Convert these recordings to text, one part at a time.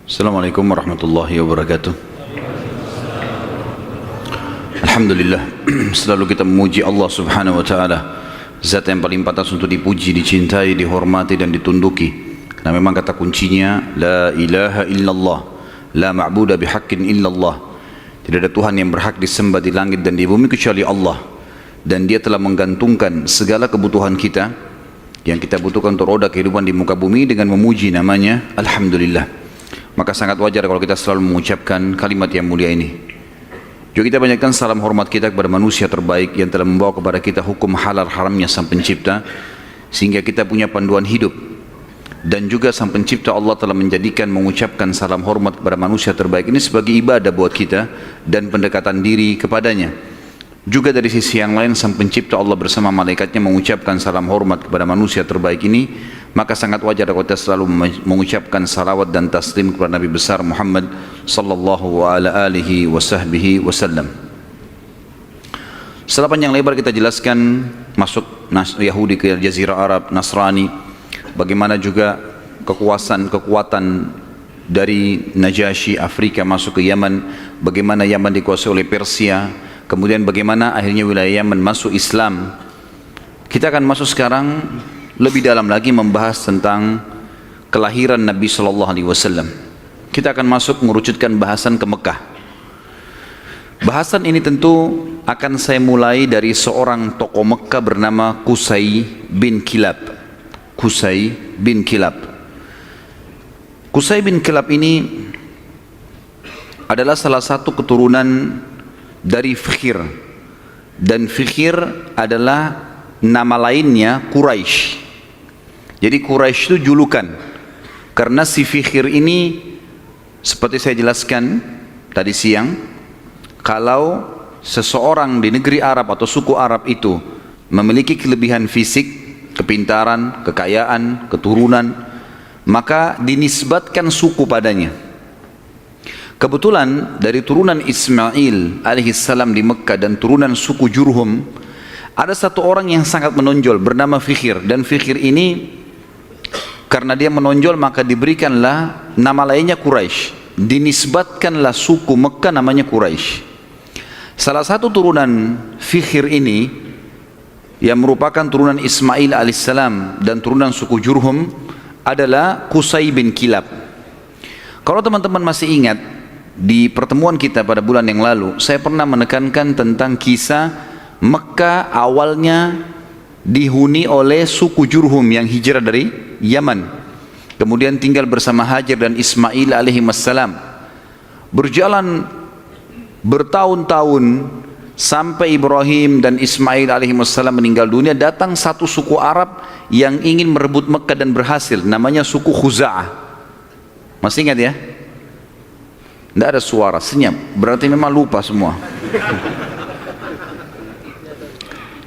Assalamualaikum warahmatullahi wabarakatuh. Alhamdulillah, selalu kita memuji Allah subhanahu wa ta'ala, zat yang paling pantas untuk dipuji, dicintai, dihormati dan ditunduki. Karena memang kata kuncinya la ilaha illallah, la ma'buda bihaqqin illallah. Tidak ada Tuhan yang berhak disembah di langit dan di bumi kecuali Allah. Dan dia telah menggantungkan segala kebutuhan kita yang kita butuhkan untuk roda kehidupan di muka bumi dengan memuji namanya Alhamdulillah. Maka sangat wajar kalau kita selalu mengucapkan kalimat yang mulia ini. Juga kita banyakkan salam hormat kita kepada manusia terbaik yang telah membawa kepada kita hukum halal haramnya Sang Pencipta, sehingga kita punya panduan hidup. Dan juga Sang Pencipta Allah telah menjadikan mengucapkan salam hormat kepada manusia terbaik ini sebagai ibadah buat kita dan pendekatan diri kepadanya. Juga dari sisi yang lain Sang Pencipta Allah bersama malaikatnya mengucapkan salam hormat kepada manusia terbaik ini. Maka sangat wajar kalau kita selalu mengucapkan salawat dan taslim kepada Nabi besar Muhammad sallallahu alaihi wasallam. Setelah panjang lebar kita jelaskan masuk Yahudi ke Jazirah Arab, Nasrani, bagaimana juga kekuatan dari Najasyi Afrika masuk ke Yaman, bagaimana Yaman dikuasai oleh Persia, kemudian bagaimana akhirnya wilayah Yaman masuk Islam. Kita akan masuk sekarang lebih dalam lagi membahas tentang kelahiran Nabi Sallallahu Alaihi Wasallam. Kita akan masuk mengerucutkan bahasan ke Mekah. Bahasan ini tentu akan saya mulai dari seorang tokoh Mekah bernama Qusay bin Kilab. Qusay bin Kilab. Qusay bin Kilab ini adalah salah satu keturunan dari Fikhir, dan Fikhir adalah nama lainnya Quraisy. Jadi Quraisy itu julukan, karena si Fikhir ini seperti saya jelaskan tadi siang, kalau seseorang di negeri Arab atau suku Arab itu memiliki kelebihan fisik, kepintaran, kekayaan, keturunan, maka dinisbatkan suku padanya. Kebetulan dari turunan Ismail alaihissalam di Mekah dan turunan suku Jurhum, ada satu orang yang sangat menonjol bernama Fikhir, dan Fikhir ini karena dia menonjol maka diberikanlah nama lainnya Quraisy, dinisbatkanlah suku Mekah namanya Quraisy. Salah satu turunan Fikhir ini yang merupakan turunan Ismail alaihissalam dan turunan suku Jurhum adalah Qusay bin Kilab. Kalau teman-teman masih ingat, di pertemuan kita pada bulan yang lalu saya pernah menekankan tentang kisah Mekah awalnya dihuni oleh suku Jurhum yang hijrah dari Yaman, kemudian tinggal bersama Hajar dan Ismail alaihissalam. Berjalan bertahun-tahun sampai Ibrahim dan Ismail alaihissalam meninggal dunia, datang satu suku Arab yang ingin merebut Mekah dan berhasil, namanya suku Khuza'ah. Masih ingat ya? Tidak ada suara, senyap, berarti memang lupa semua.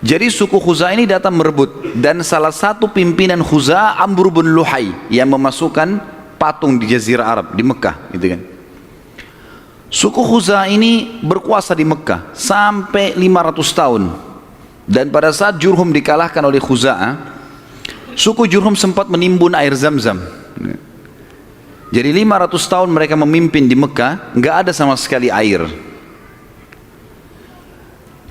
Jadi suku Khuza'ah ini datang merebut, dan salah satu pimpinan Khuza'ah Amr bin Luhai yang memasukkan patung di Jazirah Arab di Mekah, gitu kan. Suku Khuza'ah ini berkuasa di Mekah sampai 500 tahun. Dan pada saat Jurhum dikalahkan oleh Khuza'ah, suku Jurhum sempat menimbun air Zam-Zam. Jadi 500 tahun mereka memimpin di Mekah, nggak ada sama sekali air.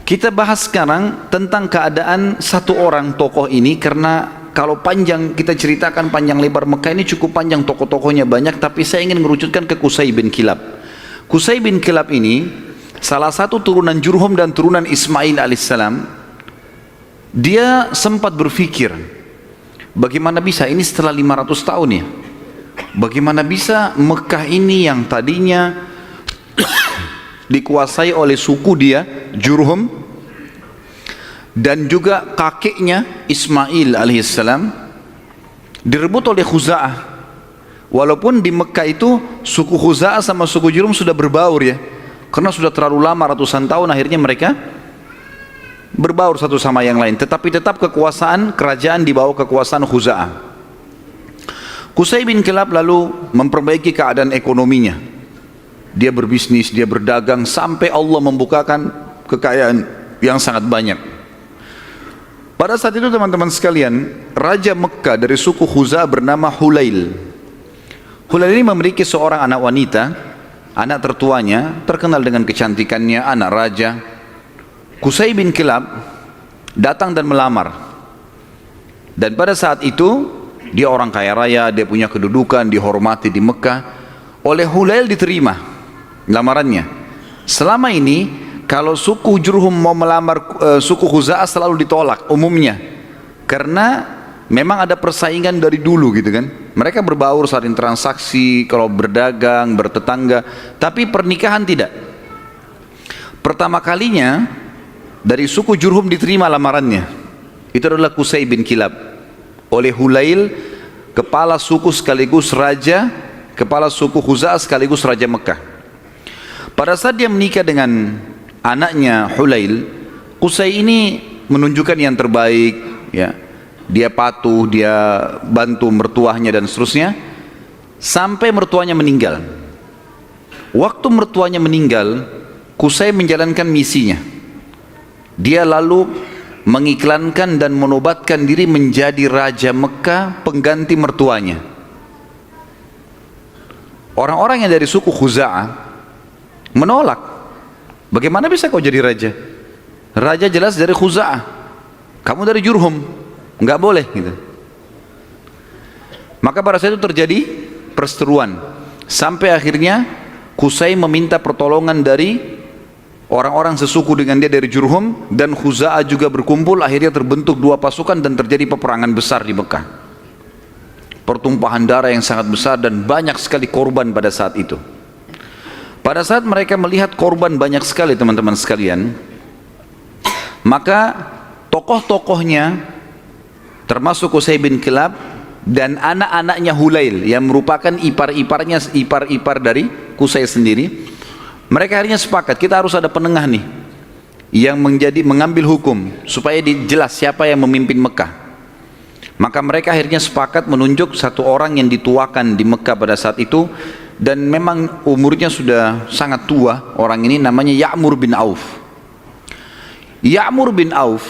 Kita bahas sekarang tentang keadaan satu orang tokoh ini, karena kalau panjang kita ceritakan panjang lebar Mekah ini cukup panjang, tokoh-tokohnya banyak, tapi saya ingin merucutkan ke Qusay bin Kilab. Qusay bin Kilab ini salah satu turunan Jurhum dan turunan Ismail alaihissalam. Dia sempat berpikir, bagaimana bisa ini setelah 500 tahun ya, bagaimana bisa Mekah ini yang tadinya dikuasai oleh suku dia Jurhum dan juga kakeknya Ismail alaihissalam direbut oleh Khuza'ah. Walaupun di Mekah itu suku Khuza'ah sama suku Jurhum sudah berbaur ya, karena sudah terlalu lama ratusan tahun, akhirnya mereka berbaur satu sama yang lain, tetapi tetap kekuasaan kerajaan di bawah kekuasaan Khuza'ah. Qusay bin Kilab lalu memperbaiki keadaan ekonominya. Dia berbisnis, dia berdagang, sampai Allah membukakan kekayaan yang sangat banyak. Pada saat itu teman-teman sekalian, Raja Mekah dari suku Khuza'ah bernama Hulail. Hulail ini memiliki seorang anak wanita, anak tertuanya, terkenal dengan kecantikannya, anak raja. Qusay bin Kilab datang dan melamar. Dan pada saat itu, dia orang kaya raya, dia punya kedudukan, dihormati di Mekah. Oleh Hulail diterima lamarannya. Selama ini, kalau suku Jurhum mau melamar suku Khuza'ah selalu ditolak umumnya. Karena memang ada persaingan dari dulu gitu kan. Mereka berbaur, saling transaksi, kalau berdagang, bertetangga. Tapi pernikahan tidak. Pertama kalinya dari suku Jurhum diterima lamarannya. Itu adalah Qusay bin Kilab. Oleh Hulail, kepala suku sekaligus raja, kepala suku Khuza'ah sekaligus raja Mekah. Pada saat dia menikah dengan anaknya Hulail, Qusay ini menunjukkan yang terbaik, ya. Dia patuh, dia bantu mertuanya dan seterusnya, sampai mertuanya meninggal. Waktu mertuanya meninggal, Qusay menjalankan misinya. Dia lalu mengiklankan dan menobatkan diri menjadi raja Mekah pengganti mertuanya. Orang-orang yang dari suku Khuza'ah menolak. Bagaimana bisa kau jadi raja? Raja jelas dari Khuza'ah, kamu dari Jurhum, nggak boleh gitu. Maka pada saat itu terjadi perseteruan, sampai akhirnya Qusay meminta pertolongan dari orang-orang sesuku dengan dia dari Jurhum, dan Khuza'ah juga berkumpul. Akhirnya terbentuk dua pasukan dan terjadi peperangan besar di Mekah. Pertumpahan darah yang sangat besar dan banyak sekali korban pada saat itu. Pada saat mereka melihat korban banyak sekali teman-teman sekalian, maka tokoh-tokohnya termasuk Qusay bin Kilab dan anak-anaknya Hulail yang merupakan ipar-iparnya, ipar-ipar dari Qusay sendiri, mereka akhirnya sepakat, kita harus ada penengah nih yang mengambil hukum supaya dijelas siapa yang memimpin Mekah. Maka mereka akhirnya sepakat menunjuk satu orang yang dituakan di Mekah pada saat itu, dan memang umurnya sudah sangat tua. Orang ini namanya Ya'mur bin Auf. Ya'mur bin Auf,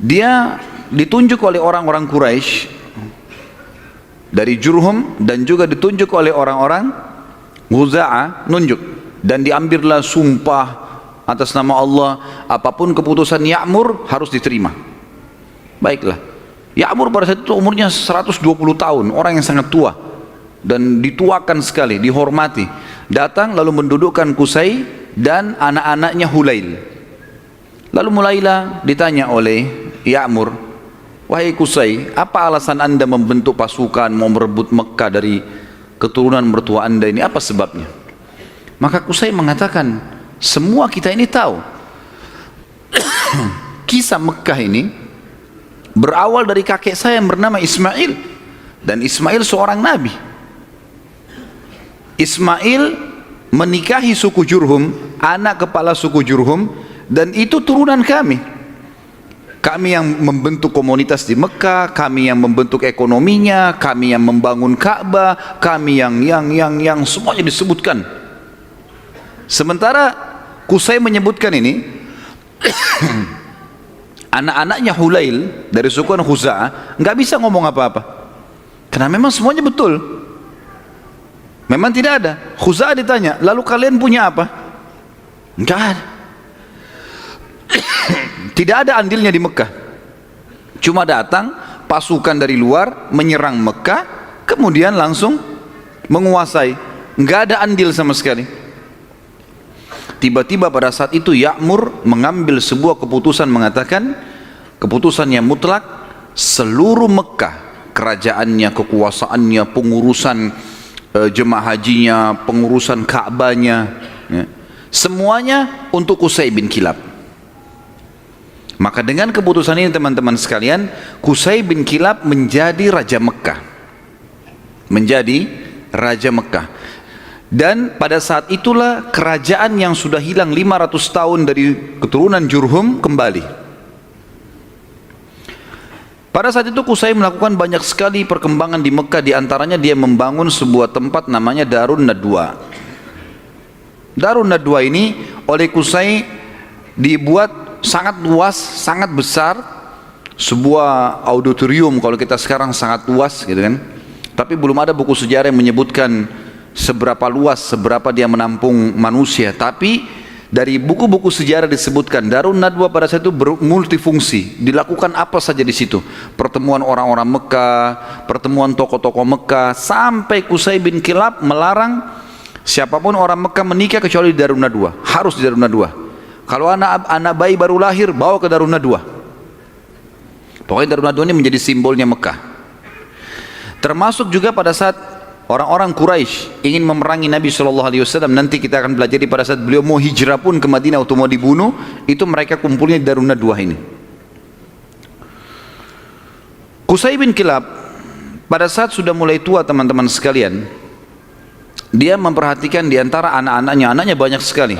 dia ditunjuk oleh orang-orang Quraisy dari Jurhum, dan juga ditunjuk oleh orang-orang Khuza'ah, nunjuk, dan diambillah sumpah atas nama Allah, apapun keputusan Ya'mur harus diterima. Baiklah, Ya'mur pada saat itu umurnya 120 tahun, orang yang sangat tua dan dituakan sekali, dihormati. Datang lalu mendudukkan Qusay dan anak-anaknya Hulail. Lalu mulailah ditanya oleh Ya'mur, wahai Qusay, apa alasan anda membentuk pasukan mau merebut Mekah dari keturunan mertua anda ini, apa sebabnya? Maka Qusay mengatakan, semua kita ini tahu kisah Mekah ini berawal dari kakek saya yang bernama Ismail, dan Ismail seorang nabi. Ismail menikahi suku Jurhum, anak kepala suku Jurhum, dan itu turunan kami. Kami yang membentuk komunitas di Mekah, kami yang membentuk ekonominya, kami yang membangun Ka'bah, kami yang semuanya disebutkan. Sementara Qusay menyebutkan ini anak-anaknya Hulail dari suku Khuza'ah nggak bisa ngomong apa-apa, karena memang semuanya betul. Memang tidak ada. Khuza'ah ditanya, lalu kalian punya apa? Nggak ada. Tidak ada andilnya di Mekah. Cuma datang pasukan dari luar menyerang Mekah, kemudian langsung menguasai. Nggak ada andil sama sekali. Tiba-tiba pada saat itu Ya'mur mengambil sebuah keputusan, mengatakan keputusan yang mutlak, seluruh Mekah, kerajaannya, kekuasaannya, pengurusan jemaah hajinya, pengurusan Ka'bahnya, ya, semuanya untuk Qusay bin Kilab. Maka dengan keputusan ini teman-teman sekalian, Qusay bin Kilab menjadi Raja Mekah. Menjadi Raja Mekah. Dan pada saat itulah kerajaan yang sudah hilang 500 tahun dari keturunan Jurhum kembali. Pada saat itu Qusay melakukan banyak sekali perkembangan di Mekah. Di antaranya dia membangun sebuah tempat namanya Darun Nadwa. Darun Nadwa ini oleh Qusay dibuat sangat luas, sangat besar, sebuah auditorium kalau kita sekarang sangat luas gitu kan. Tapi belum ada buku sejarah yang menyebutkan seberapa luas, seberapa dia menampung manusia. Tapi dari buku-buku sejarah disebutkan Darun Nadwa pada saat itu multifungsi. Dilakukan apa saja di situ. Pertemuan orang-orang Mekah, pertemuan tokoh-tokoh Mekah, sampai Qusay bin Kilab melarang siapapun orang Mekah menikah kecuali di Darun Nadwa. Harus di Darun Nadwa. Kalau anak bayi baru lahir, bawa ke Darun Nadwa. Pokoknya Darun Nadwa ini menjadi simbolnya Mekah. Termasuk juga pada saat orang-orang Quraisy ingin memerangi Nabi SAW, nanti kita akan belajar pada saat beliau mau hijrah pun ke Madinah atau mau dibunuh, itu mereka kumpulnya di Darun Nadwa ini. Qusay bin Kilab pada saat sudah mulai tua teman-teman sekalian, dia memperhatikan di antara anak-anaknya, anaknya banyak sekali.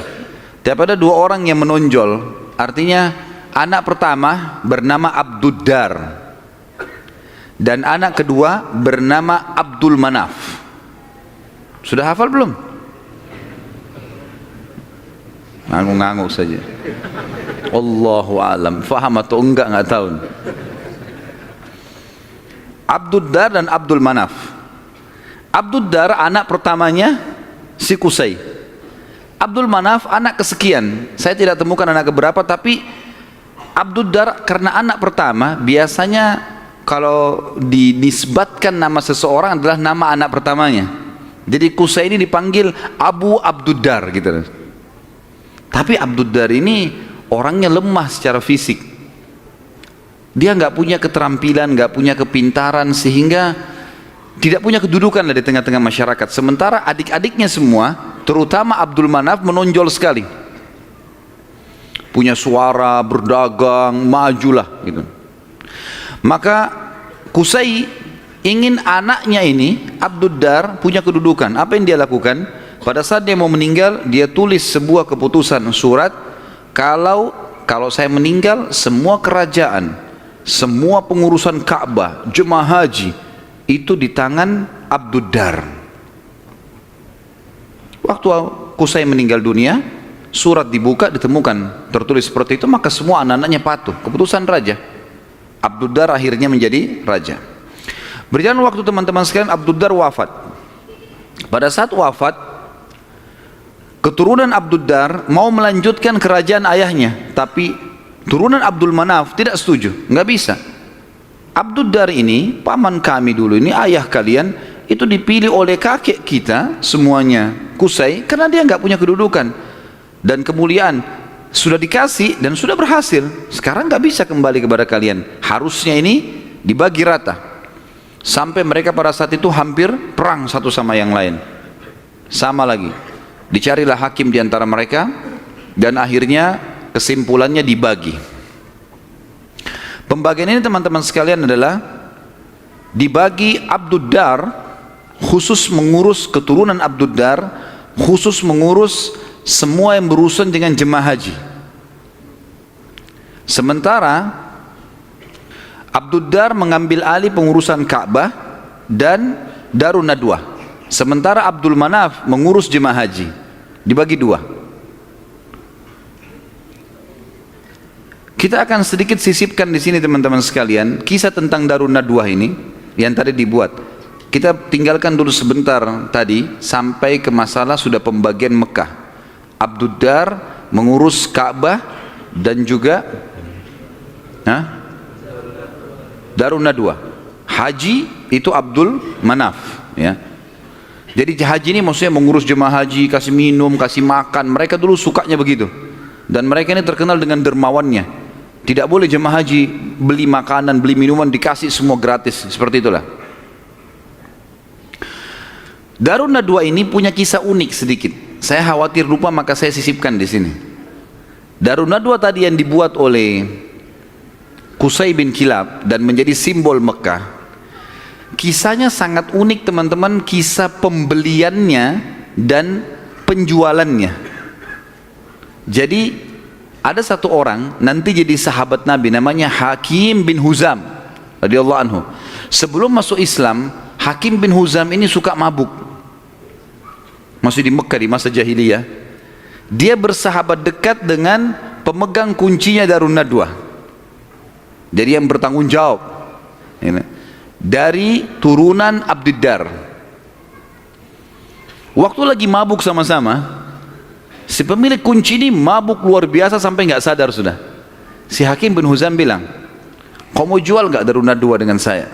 Tapi ada dua orang yang menonjol, artinya anak pertama bernama Abduddar dan anak kedua bernama Abdul Manaf. Sudah hafal belum? Ngangguk-ngangguk saja. Allahu alam, faham atau enggak tahu. Abduddar dan Abdul Manaf. Abduddar anak pertamanya si Qusay. Abdul Manaf anak kesekian. Saya tidak temukan anak keberapa, tapi Abduddar karena anak pertama, biasanya kalau dinisbatkan nama seseorang adalah nama anak pertamanya. Jadi Qusay ini dipanggil Abu Abduddar gitu. Tapi Abduddar ini orangnya lemah secara fisik. Dia nggak punya keterampilan, nggak punya kepintaran, sehingga tidak punya kedudukan di tengah-tengah masyarakat. Sementara adik-adiknya semua, terutama Abdul Manaf, menonjol sekali. Punya suara, berdagang, majulah gitu. Maka Qusay ingin anaknya ini, Abduddar, punya kedudukan. Apa yang dia lakukan? Pada saat dia mau meninggal, dia tulis sebuah keputusan surat, kalau saya meninggal, semua kerajaan, semua pengurusan Ka'bah, jemaah haji, itu di tangan Abduddar. Waktu Qusay meninggal dunia, surat dibuka, ditemukan tertulis seperti itu, maka semua anak-anaknya patuh. Keputusan raja. Abduddar akhirnya menjadi raja. Berjalan waktu teman-teman sekalian, Abduddar wafat. Pada saat wafat, keturunan Abduddar mau melanjutkan kerajaan ayahnya, tapi turunan Abdul Manaf tidak setuju, nggak bisa. Abduddar ini, paman kami dulu ini, ayah kalian, itu dipilih oleh kakek kita semuanya, Qusay, karena dia nggak punya kedudukan dan kemuliaan, sudah dikasih dan sudah berhasil. Sekarang nggak bisa kembali kepada kalian, harusnya ini dibagi rata. Sampai mereka pada saat itu hampir perang satu sama yang lain. Sama lagi, dicarilah hakim di antara mereka, dan akhirnya kesimpulannya dibagi. Pembagian ini teman-teman sekalian adalah dibagi Abduddar khusus mengurus keturunan Abduddar, khusus mengurus semua yang berurusan dengan jemaah haji. Sementara Abduddar mengambil alih pengurusan Ka'bah dan Darun Nadwa. Sementara Abdul Manaf mengurus jemaah haji. Dibagi dua. Kita akan sedikit sisipkan di sini teman-teman sekalian kisah tentang Darun Nadwa ini yang tadi dibuat. Kita tinggalkan dulu sebentar tadi sampai ke masalah sudah pembagian Mekah. Abduddar mengurus Ka'bah dan juga Darun Nadwa. Haji itu Abdul Manaf, ya. Jadi haji ini maksudnya mengurus jemaah haji, kasih minum, kasih makan. Mereka dulu sukanya begitu. Dan mereka ini terkenal dengan dermawannya. Tidak boleh jemaah haji beli makanan, beli minuman, dikasih semua gratis. Seperti itulah. Darun Nadwa ini punya kisah unik sedikit. Saya khawatir lupa, maka saya sisipkan di sini. Darun Nadwa tadi yang dibuat oleh Qusay bin Kilab dan menjadi simbol Mekah, kisahnya sangat unik teman-teman, kisah pembeliannya dan penjualannya. Jadi ada satu orang nanti jadi sahabat Nabi, namanya Hakim bin Huzam radhiyallahu anhu. Sebelum masuk Islam, Hakim bin Huzam ini suka mabuk, masih di Mekah di masa jahiliyah. Dia bersahabat dekat dengan pemegang kuncinya Darun Nadwa. Jadi yang bertanggung jawab. dari turunan Abdiddar. Waktu lagi mabuk sama-sama, si pemilik kunci ini mabuk luar biasa sampai nggak sadar sudah. Si Hakim bin Huzam bilang, kau mau jual nggak Darun Nadwa dengan saya?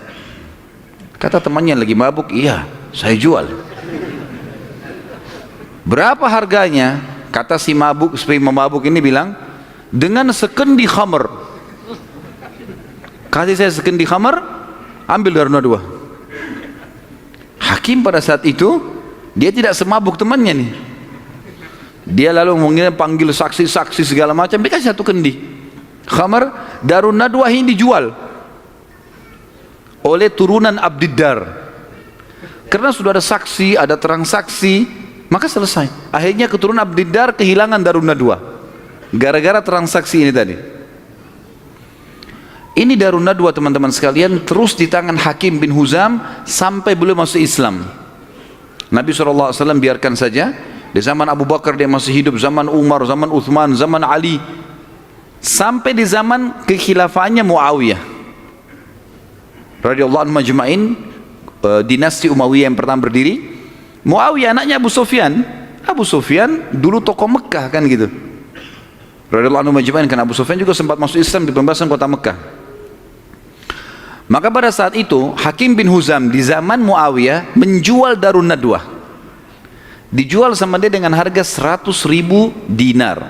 Kata temannya lagi mabuk, iya saya jual. Berapa harganya? Kata si mabuk ini bilang, dengan sekendi khamr. Kasih saya sekendi khamr, ambil Darun Nadwa. Hakim pada saat itu dia tidak semabuk temannya nih. Dia lalu panggil saksi-saksi segala macam, dikasih satu kendi khamr. Darun Nadwa ini dijual oleh turunan Abdiddar. Karena sudah ada saksi, ada terang saksi, maka selesai. Akhirnya keturunan Abdiddar kehilangan Darun Nadwa gara-gara transaksi ini tadi. Ini Darun Nadwa teman-teman sekalian terus di tangan Hakim bin Huzam sampai beliau masuk Islam. Nabi SAW biarkan saja. Di zaman Abu Bakar dia masih hidup, zaman Umar, zaman Uthman, zaman Ali, sampai di zaman kekhilafahannya Muawiyah radhiyallahu anhu majma'in, dinasti Umayyah yang pertama berdiri. Muawiyah anaknya Abu Sufyan. Abu Sufyan dulu tokoh Mekah kan gitu, radhiyallahu anhu majma'in, kan Abu Sufyan juga sempat masuk Islam di pembebasan kota Mekah. Maka pada saat itu Hakim bin Huzam di zaman Muawiyah menjual Darun Nadwa, dijual sama dia dengan harga 100.000 dinar.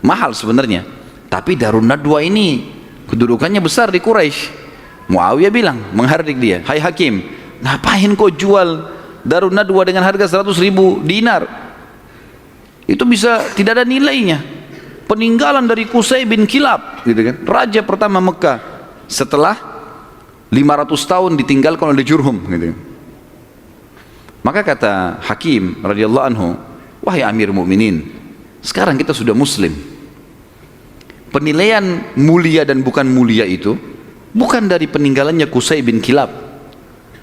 Mahal sebenarnya, tapi Darun Nadwa ini kedudukannya besar di Quraisy. Muawiyah bilang, menghardik dia, hai Hakim, ngapain kau jual Darun Nadwa dengan harga 100.000 dinar? Itu bisa tidak ada nilainya. Peninggalan dari Qusay bin Kilab gitu kan, raja pertama Mekah setelah 500 tahun ditinggalkan oleh Jurhum gitu. Maka kata Hakim radhiyallahu anhu, wahai Amir Mukminin, sekarang kita sudah muslim. Penilaian mulia dan bukan mulia itu bukan dari peninggalannya Qusay bin Kilab,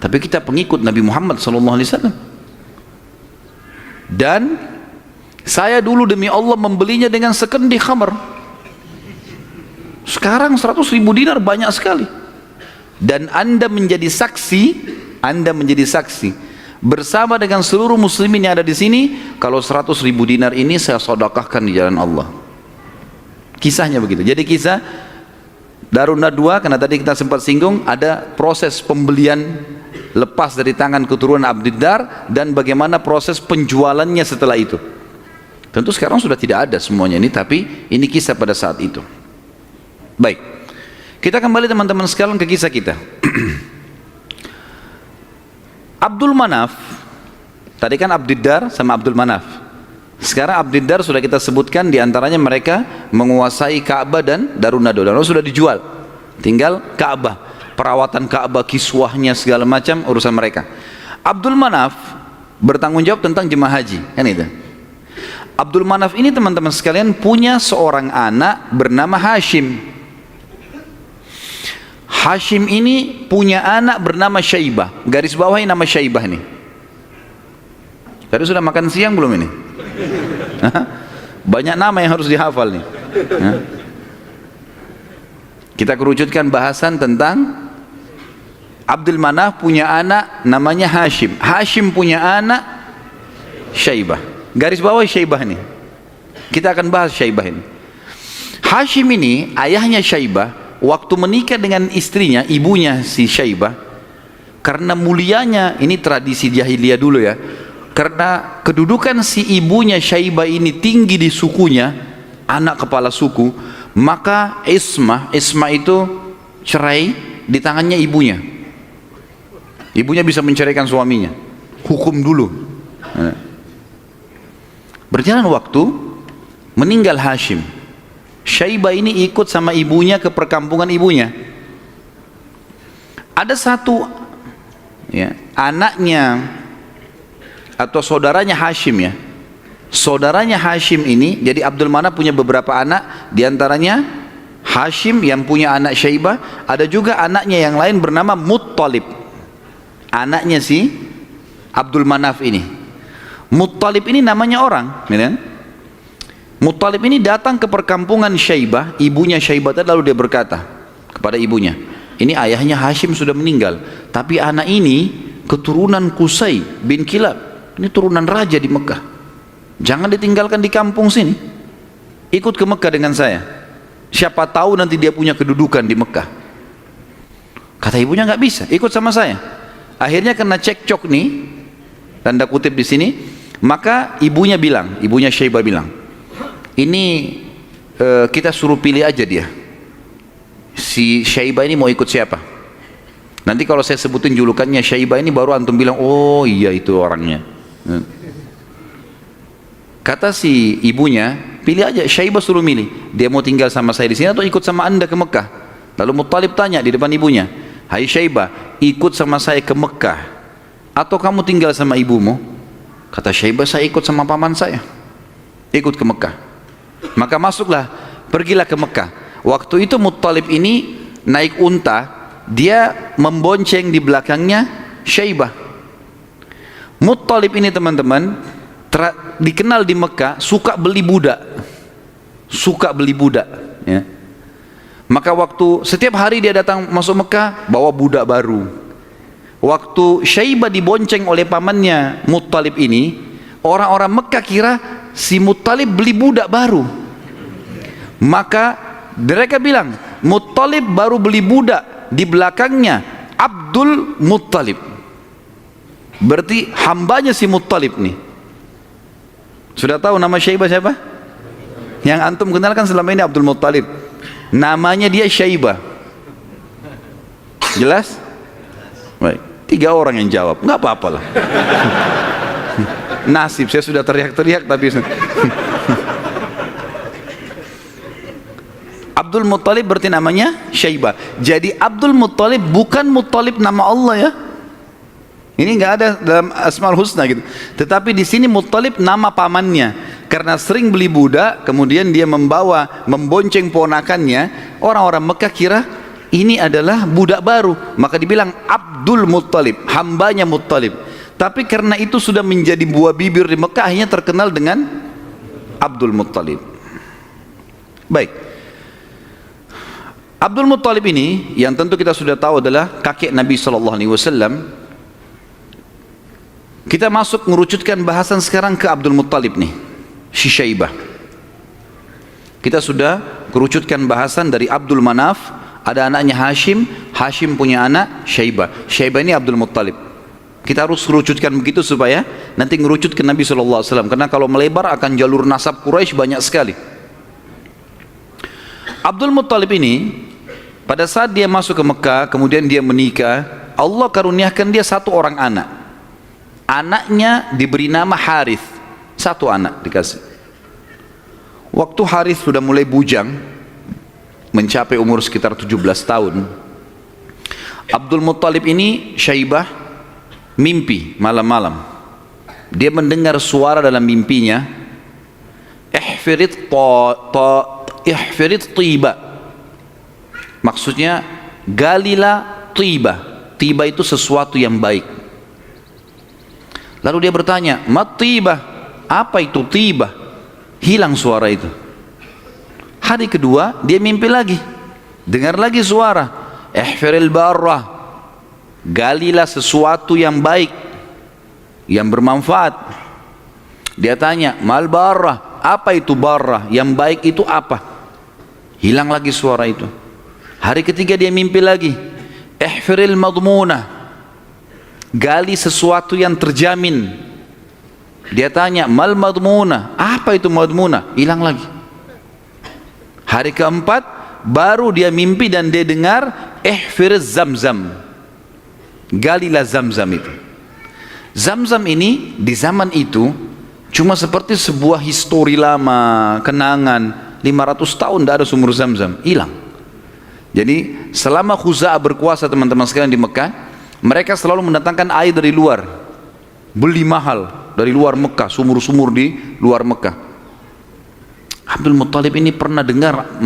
tapi kita pengikut Nabi Muhammad SAW. Dan saya dulu demi Allah membelinya dengan sekendi khamr. Sekarang 100.000 dinar banyak sekali. Dan Anda menjadi saksi bersama dengan seluruh muslimin yang ada di sini, kalau 100.000 dinar ini saya sedekahkan di jalan Allah. Kisahnya begitu. Jadi kisah Darun Nadwa, karena tadi kita sempat singgung, ada proses pembelian lepas dari tangan keturunan Abdiddar dan bagaimana proses penjualannya setelah itu. Tentu sekarang sudah tidak ada semuanya ini, tapi ini kisah pada saat itu. Baik, kita kembali teman-teman sekalian ke kisah kita. Abdul Manaf, tadi kan Abdiddar sama Abdul Manaf. Sekarang Abdiddar sudah kita sebutkan, diantaranya mereka menguasai Ka'bah dan Darun Nadwa. Darun Nadwa sudah dijual, tinggal Ka'bah, perawatan Ka'bah, kiswahnya segala macam urusan mereka. Abdul Manaf bertanggung jawab tentang jemaah haji, kan itu. Abdul Manaf ini teman-teman sekalian punya seorang anak bernama Hashim. Hashim ini punya anak bernama Syaibah. Garis bawahi nama Syaibah nih. Tadi sudah makan siang belum ini? Banyak nama yang harus dihafal nih. Kita kerucutkan bahasan tentang Abdul Manaf punya anak namanya Hashim. Hashim punya anak Syaibah. Garis bawah Syaibah nih. Kita akan bahas Syaibah ini. Hashim ini ayahnya Syaibah, waktu menikah dengan istrinya, ibunya si Syaibah, karena mulianya, ini tradisi jahiliyah dulu ya, karena kedudukan si ibunya Syaibah ini tinggi di sukunya, anak kepala suku, maka ismah itu cerai di tangannya ibunya. Ibunya bisa menceraikan suaminya, hukum dulu. Berjalan waktu, meninggal Hashim. Syaibah ini ikut sama ibunya ke perkampungan ibunya. Ada satu ya, anaknya atau saudaranya Hashim ya. Saudaranya Hashim ini, jadi Abdul Manaf punya beberapa anak, diantaranya Hashim yang punya anak Syaibah, ada juga anaknya yang lain bernama Muttalib. Anaknya si Abdul Manaf ini. Muttalib ini namanya orang, ya. Muttalib ini datang ke perkampungan Syaibah, ibunya Syaibah, lalu dia berkata kepada ibunya, Ini ayahnya Hashim sudah meninggal, tapi anak ini keturunan Qusay bin Kilab. Ini turunan raja di Mekah. Jangan ditinggalkan di kampung sini. Ikut ke Mekah dengan saya. Siapa tahu nanti dia punya kedudukan di Mekah. Kata ibunya nggak bisa, ikut sama saya. Akhirnya kena cekcok nih, tanda kutip di sini. Maka ibunya Syaibah bilang, ini kita suruh pilih aja dia. Si Syaibah ini mau ikut siapa? Nanti kalau saya sebutin julukannya Syaibah ini baru antum bilang, oh iya itu orangnya. Kata si ibunya, pilih aja, Syaibah suruh milih. Dia mau tinggal sama saya di sini atau ikut sama anda ke Mekah? Lalu Muttalib tanya di depan ibunya, hai Syaibah, ikut sama saya ke Mekah atau kamu tinggal sama ibumu? Kata Syaibah, saya ikut sama paman saya, ikut ke Mekah. Maka pergilah ke Mekah. Waktu itu Muttalib ini naik unta, dia membonceng di belakangnya Syaibah. Muttalib ini teman-teman dikenal di Mekah suka beli budak, ya. Maka waktu setiap hari dia datang masuk Mekah bawa budak baru. Waktu Syaibah dibonceng oleh pamannya Muttalib ini, orang-orang Mekah kira si Muttalib beli budak baru. Maka mereka bilang, Muttalib baru beli budak, di belakangnya Abdul Muttalib. Berarti hambanya si Muttalib nih. Sudah tahu nama Syaibah siapa? Yang antum kenalkan selama ini Abdul Muttalib. Namanya dia Syaibah. Jelas? Baik. 3 orang yang jawab, nggak apa-apa lah. Nasib, saya sudah teriak-teriak tapi Abdul Muttalib berarti namanya Syaibah. Jadi Abdul Muttalib bukan Muttalib nama Allah ya. Ini nggak ada dalam Asmaul Husna gitu. Tetapi di sini Muttalib nama pamannya. Karena sering beli budak, kemudian dia membonceng ponakannya. Orang-orang Mekah kira ini adalah budak baru, maka dibilang Abdul Muttalib, hambanya Muttalib. Tapi karena itu sudah menjadi buah bibir di Mekah, akhirnya terkenal dengan Abdul Muttalib. Baik. Abdul Muttalib ini yang tentu kita sudah tahu adalah kakek Nabi SAW. Kita masuk mengerucutkan bahasan sekarang ke Abdul Muttalib nih, si Syaibah. Kita sudah kerucutkan bahasan dari Abdul Manaf, ada anaknya Hashim, Hashim punya anak Syaibah. Syaibah ini Abdul Muttalib. Kita harus kerucutkan begitu supaya nanti ngerucut ke Nabi SAW. Karena kalau melebar akan jalur nasab Quraisy banyak sekali. Abdul Muttalib ini pada saat dia masuk ke Mekah, kemudian dia menikah, Allah karuniakan dia 1 orang anak. Anaknya diberi nama Harith, 1 anak dikasih. Waktu Harith sudah mulai bujang, mencapai umur sekitar 17 tahun, Abdul Muttalib ini Syaibah mimpi malam-malam. Dia mendengar suara dalam mimpinya, ihfirit tiba. Maksudnya galilah tiba. Tiba itu sesuatu yang baik. Lalu dia bertanya, mat tiba? Apa itu tiba? Hilang suara itu. Hari kedua dia mimpi lagi, dengar lagi suara, ihfiril barrah, galilah sesuatu yang baik, yang bermanfaat. Dia tanya, mal barrah? Apa itu barrah? Yang baik itu apa? Hilang lagi suara itu. Hari ketiga dia mimpi lagi, ihfiril madmunah, gali sesuatu yang terjamin. Dia tanya, mal madmunah? Apa itu madmunah? Hilang lagi. Hari keempat baru dia mimpi dan dia dengar ihfiriz zamzam, galilah zamzam itu. Zamzam ini di zaman itu cuma seperti sebuah histori lama, kenangan. 500 tahun tidak ada sumur zamzam, hilang. Jadi selama Khuza'ah berkuasa teman-teman sekalian di Mekah, mereka selalu mendatangkan air dari luar, beli mahal dari luar Mekah, sumur-sumur di luar Mekah. Abdul Muttalib ini pernah dengar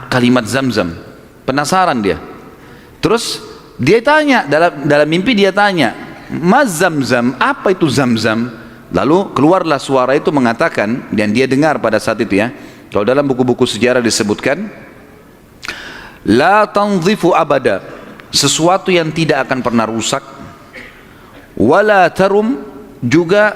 kalimat zamzam, penasaran dia. Terus dia tanya, dalam mimpi dia tanya, mas zamzam, apa itu zamzam? Lalu keluarlah suara itu mengatakan, dan dia dengar pada saat itu ya, kalau dalam buku-buku sejarah disebutkan, la tanzifu abada, sesuatu yang tidak akan pernah rusak, wala tarum, juga